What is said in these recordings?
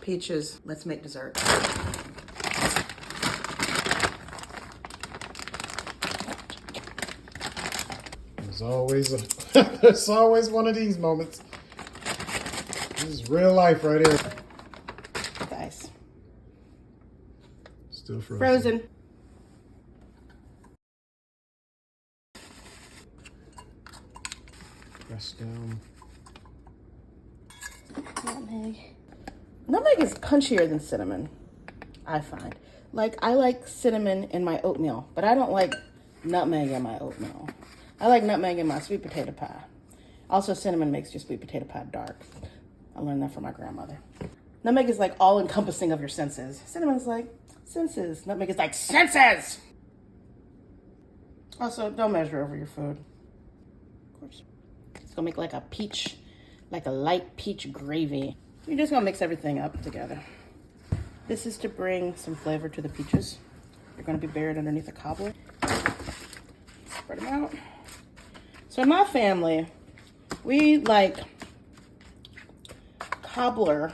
peaches. Let's make dessert. There's always there's always one of these moments. This is real life right here. Guys. Still frozen. Frozen. Press down. Nutmeg. Nutmeg is punchier than cinnamon, I find. Like, I like cinnamon in my oatmeal, but I don't like nutmeg in my oatmeal. I like nutmeg in my sweet potato pie. Also, cinnamon makes your sweet potato pie dark. I learned that from my grandmother. Nutmeg is like all-encompassing of your senses. Cinnamon's like senses. Nutmeg is like senses! Also, don't measure over your food. Of course. It's gonna make like a peach, like a light peach gravy. You're just gonna mix everything up together. This is to bring some flavor to the peaches. They're gonna be buried underneath a cobbler. Spread them out. So in my family, we like cobbler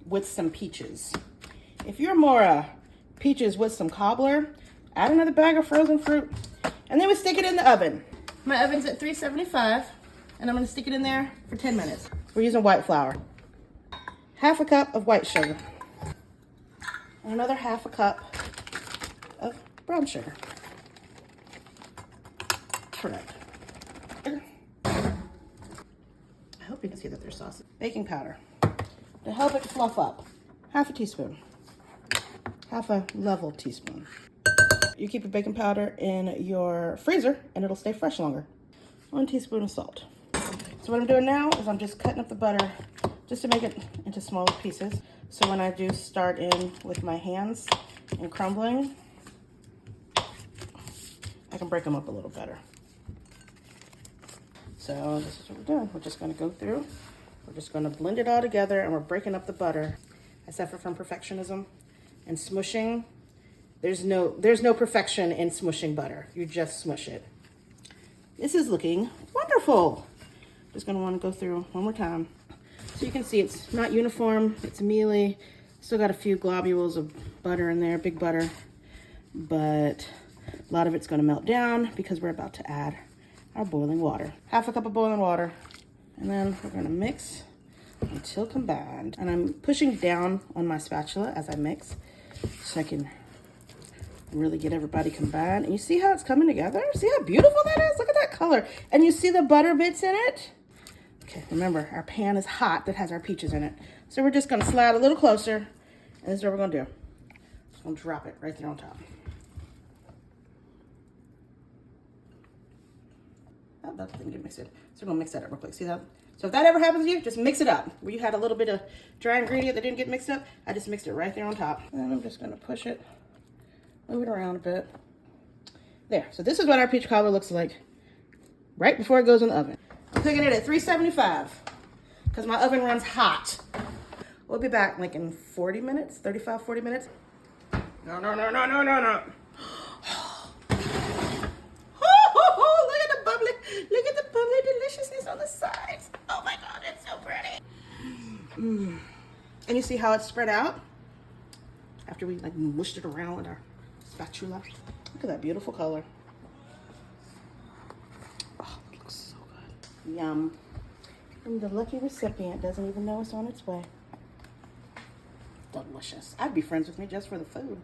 with some peaches. If you're more peaches with some cobbler, add another bag of frozen fruit, and then we stick it in the oven. My oven's at 375, and I'm gonna stick it in there for 10 minutes. We're using white flour. Half a cup of white sugar. And another half a cup of brown sugar. Correct. I hope you can see that there's sauce. Baking powder. To help it fluff up. Half a teaspoon. Half a level teaspoon. You keep your baking powder in your freezer and it'll stay fresh longer. 1 teaspoon of salt. So what I'm doing now is I'm just cutting up the butter just to make it into smaller pieces. So when I do start in with my hands and crumbling, I can break them up a little better. So this is what we're doing. We're just gonna go through, we're just gonna blend it all together and we're breaking up the butter. I suffer from perfectionism and smushing. There's no perfection in smushing butter. You just smush it. This is looking wonderful. Just gonna wanna go through one more time. So you can see it's not uniform, it's mealy. Still got a few globules of butter in there, big butter, but a lot of it's gonna melt down because we're about to add our boiling water. Half a cup of boiling water. And then we're gonna mix until combined. And I'm pushing down on my spatula as I mix so I can really get everybody combined. And you see how it's coming together? See how beautiful that is? Look at that color. And you see the butter bits in it? Okay, remember, our pan is hot that has our peaches in it. So we're just gonna slide a little closer, and this is what we're gonna do. Just gonna drop it right there on top. Oh, that didn't get mixed in. So we're gonna mix that up real quick. See that? So if that ever happens to you, just mix it up. Where you had a little bit of dry ingredient that didn't get mixed up, I just mixed it right there on top. And I'm just gonna push it, move it around a bit. There, so this is what our peach cobbler looks like right before it goes in the oven. I'm cooking it at 375 because my oven runs hot. We'll be back like in 40 minutes, 35, 40 minutes. No. Look at the bubbly deliciousness on the sides. Oh my God, it's so pretty. And you see how it's spread out? After we like mushed it around with our spatula. Look at that beautiful color. Oh, it looks so good. Yum. And the lucky recipient doesn't even know it's on its way. Delicious. I'd be friends with me just for the food.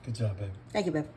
Good job, babe. Thank you, babe.